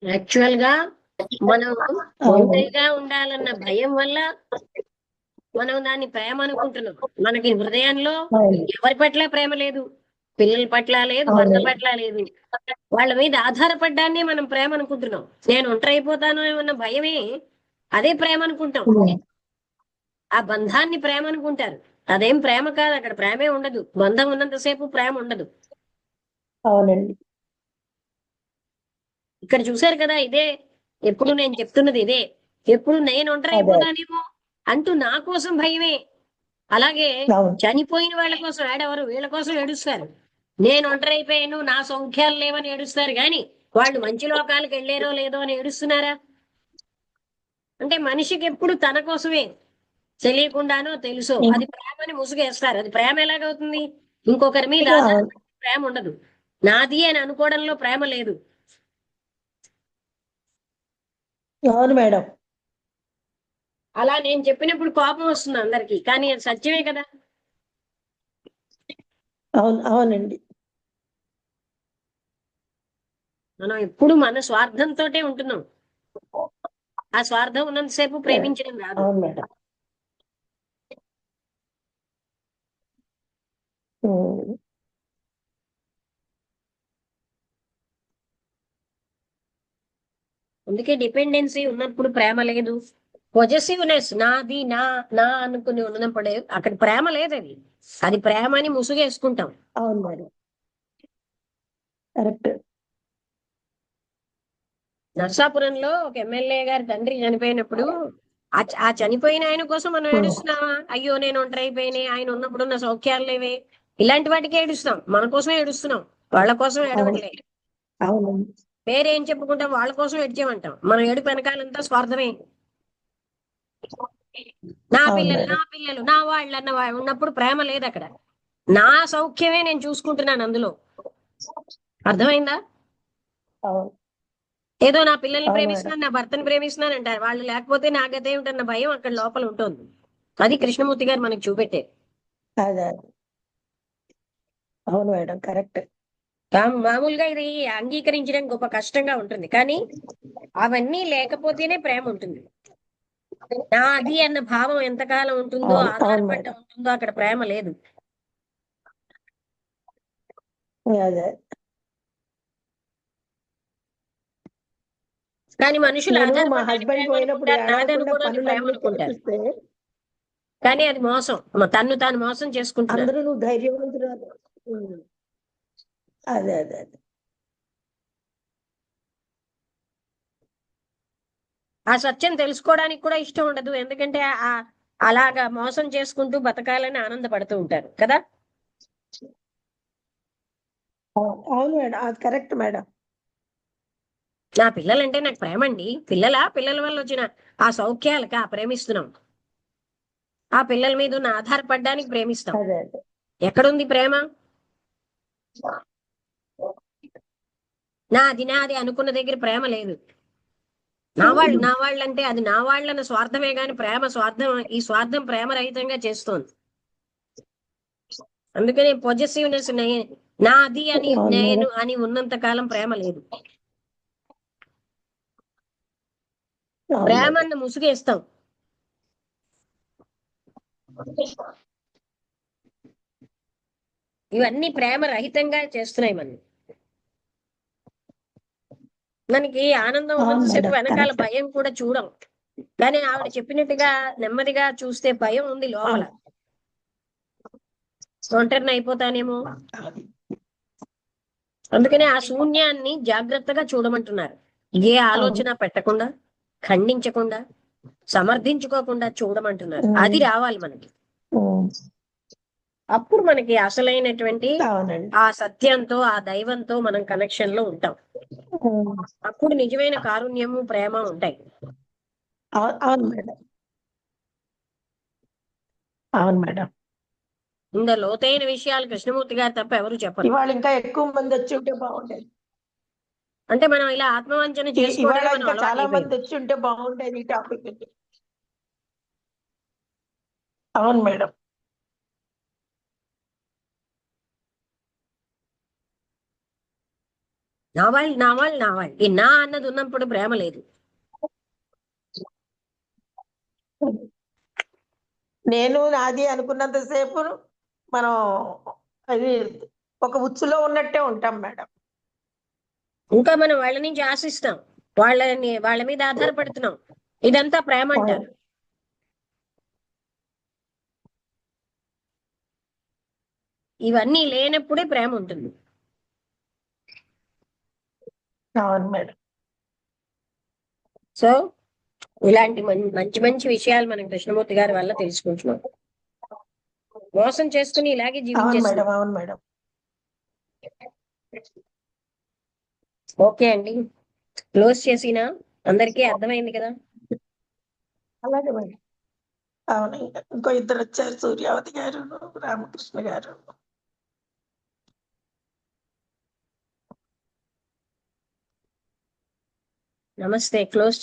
Actual గా మనం అవునండి. ఒంటరిగా ఉండాలన్న భయం వల్ల మనం దాన్ని ప్రేమ అనుకుంటున్నాం. మనకి హృదయంలో అవును. ఎవరి పట్ల ప్రేమ లేదు. పిల్లల పట్ల లేదు, భర్త అవునండి. పట్ల లేదు. వాళ్ళ మీద ఆధారపడ్డాన్నే మనం ప్రేమ అనుకుంటున్నాం. నేను ఒంటరి అయిపోతాను అన్న భయమే అదే ప్రేమ అనుకుంటాం. ఉమ్. ఆ బంధాన్ని ప్రేమ అనుకుంటారు. అదేం ప్రేమ కాదు, అక్కడ ప్రేమే ఉండదు. బంధం ఉన్నంతసేపు ప్రేమ ఉండదు. అవునండి. ఇక్కడ చూశారు కదా, ఇదే ఎప్పుడు నేను చెప్తున్నది ఇదే. ఎప్పుడు నేను ఒంటరి అదే. అయిపోతానేమో అంటూ నా కోసం భయమే. అలాగే అవును. చనిపోయిన వాళ్ళ కోసం ఏడవరు, వీళ్ళ కోసం ఏడుస్తారు. నేను ఒంటరి అయిపోయాను, నా సౌఖ్యాలు లేవని ఏడుస్తారు గాని వాళ్ళు మంచి లోకాలకు వెళ్ళారో లేదో అని ఏడుస్తున్నారా? అంటే మనిషికి ఎప్పుడు తన కోసమే, తెలియకుండానో తెలుసో అది ప్రేమని ముసుగేస్తారు. అది ప్రేమ ఎలాగవుతుంది? ఇంకొకరి మీద అవును. ఆధారపడి ప్రేమ ఉండదు. నాది అని అనుకోవడంలో ప్రేమ లేదు. అవును మేడం. అలా నేను చెప్పినప్పుడు కోపం వస్తుంది అందరికి, కానీ అది సత్యమే కదా. అవును. అవునండి. మనం ఎప్పుడు మన స్వార్థంతోటే ఉంటున్నాం. ఆ స్వార్థం ఉన్నంతసేపు ప్రేమించడం రాదు. అవును మేడం. ఉమ్. అందుకే డిపెండెన్సీ ఉన్నప్పుడు ప్రేమ లేదు. పొజెసివ్నెస్, నాది నా నా అనుకుని ఉన్నప్పుడే అక్కడ ప్రేమ లేదు. అది అది ప్రేమ అని ముసుగేసుకుంటాం. అవును మేడం. కరెక్ట్. నర్సాపురంలో ఒక ఎమ్మెల్యే గారి తండ్రి చనిపోయినప్పుడు ఆ చనిపోయిన ఆయన కోసం మనం ఉమ్. ఏడుస్తున్నామా? అయ్యో నేను ఒంటరి అయిపోయినాయి, ఆయన ఉన్నప్పుడు ఉన్న సౌఖ్యాలు లేవే. ఇలాంటి వాటికి ఏడుస్తాం, మన కోసమే ఏడుస్తున్నాం. వాళ్ళ కోసం అవును. ఏడవట్లే. అవునండి. పేరేం చెప్పుకుంటాం, వాళ్ళ కోసం ఏడ్చామంటాం. మనం ఏడుపు వెనకాలంతా స్వార్థమే. నా అవును పిల్లలు నా మేడం. పిల్లలు నా వాళ్ళు అన్న ఉన్నప్పుడు ప్రేమ లేదు అక్కడ. నా సౌఖ్యమే నేను చూసుకుంటున్నాను అందులో. అర్థమైందా? అవును. ఏదో నా పిల్లల్ని అవును మేడం. ప్రేమిస్తున్నాను, నా భర్తని ప్రేమిస్తున్నాను అంటారు. వాళ్ళు లేకపోతే నా గతే ఏమిటన్న భయం అక్కడ లోపల ఉంటుంది. అది కృష్ణమూర్తి గారు మనకు చూపెట్టే. అదే. అవును మేడం. కరెక్ట్. మామూలుగా ఇది అంగీకరించడం గొప్ప కష్టంగా ఉంటుంది, కానీ అవన్నీ లేకపోతేనే ప్రేమ ఉంటుంది. నాది అన్న భావం ఎంతకాలం ఉంటుందో, అవును. అవును ఆధారపడ్డ మేడం. ఉంటుందో అక్కడ ప్రేమ లేదు. అదే. కానీ మనుషులు నేను మా ఆధారపడ్డానికి హస్బెండ్ ప్రేమ పోయినప్పుడు అనుకుంటారు, నాది ఏడవకుండా అనుకోవడానికి ప్రేమ పనులన్నీ అనుకుంటారు. చేపిస్తే కానీ అది మోసం. తన్ను తాను మోసం చేసుకుంటున్నారు. అందరూ నువ్వు ధైర్యవంతురాలు. ఉమ్. అదే. అదే. అదే. ఆ సత్యం తెలుసుకోవడానికి కూడా ఇష్టం ఉండదు. ఎందుకంటే ఆ అలాగా మోసం చేసుకుంటూ బతకాలని ఆనందపడుతూ ఉంటారు కదా. అవును మేడం. అది కరెక్ట్ మేడం. నా పిల్లలంటే నాకు ప్రేమ అండి. పిల్లల వల్ల వచ్చిన ఆ సౌఖ్యాలకి ఆ ప్రేమిస్తున్నాం. ఆ పిల్లల మీద ఉన్న ఆధారపడడానికి ప్రేమిస్తాం. అదే. అదే. ఎక్కడుంది ప్రేమ? నాది అనుకున్న దగ్గర ప్రేమ లేదు. నా వాళ్ళు అంటే అది నా వాళ్ళన్న స్వార్థమే గాని ప్రేమ స్వార్థం, ఈ స్వార్థం ప్రేమ రహితంగా చేస్తోంది. అందుకని పొజెసివ్నెస్, నాది అని అవును మేడం. నేను అని ఉన్నంత కాలం ప్రేమ లేదు. అవును మేడం. ప్రేమన్న ముసుగేస్తాం. ఇవన్నీ ప్రేమ రహితంగా చేస్తున్నాయి మనని. మనకి ఆనందం అవును ఉన్నంతసేపు మేడం. వెనకాల కరెక్ట్. భయం కూడా చూడం. కానీ ఆవిడ చెప్పినట్టుగా నెమ్మదిగా చూస్తే భయం ఉంది లోపల. అవును. ఒంటరిని అయిపోతానేమో. అవును. అందుకనే ఆ శూన్యాన్ని జాగ్రత్తగా చూడమంటున్నారు. ఏ అవును. ఆలోచన పెట్టకుండా, ఖండించకుండా, సమర్థించుకోకుండా చూడమంటున్నారు. అది ఉమ్. రావాలి మనకి. ఉమ్. అప్పుడు మనకి అసలైనటువంటి అవునండి. ఆ సత్యంతో, ఆ దైవంతో మనం కనెక్షన్ లో ఉంటాం. ఉమ్. అప్పుడు నిజమైన కారుణ్యము, ప్రేమ ఉంటాయి. అవును మేడం. అవును మేడం. ఇంత లోతైన విషయాలు కృష్ణమూర్తి గారు తప్ప ఎవరు చెప్పరు. ఇవాళ ఇంకా ఎక్కువ మంది వచ్చి ఉంటే బాగుండేది. అంటే మనం ఇలా ఆత్మవంచన ఇవాళ చేసుకోవడమే మనం ఇంకా అలవాటు చాలా మంది అయిపోయింది. వచ్చి ఉంటే బాగుండేది ఈ టాపిక్. అవును మేడం. నా వాళ్ళు నా వాళ్ళు నా వాళ్ళు ఈ నా అన్నది ఉన్నప్పుడు ప్రేమ లేదు. నేను నాది అనుకున్నంతసేపు మనం అది ఒక ఉచ్చులో ఉన్నట్టే ఉంటాం మేడం. ఇంకా మనం వాళ్ళ నుంచి ఆశిస్తాం, వాళ్ళ మీద ఆధారపడుతున్నాం. ఇదంతా ప్రేమ అంటారు. ఇవన్నీ లేనప్పుడే ప్రేమ ఉంటుంది. అవును మేడం. సో ఇలాంటి మంచి మంచి విషయాలు మనం కృష్ణమూర్తి గారి వల్ల తెలుసుకుంటున్నాం. మోసం చేసుకుని ఇలాగే అవును జీవించేస్తున్నాం. మేడం. అవును మేడం. ఓకే అండి, క్లోజ్ చేసినా అందరికీ అర్థమైంది కదా. అలాగే మేడం. అవును. ఇంకో ఇద్దరు వచ్చారు, సూర్యావతి గారు, రామకృష్ణ గారు. నమస్తే, క్లోజ్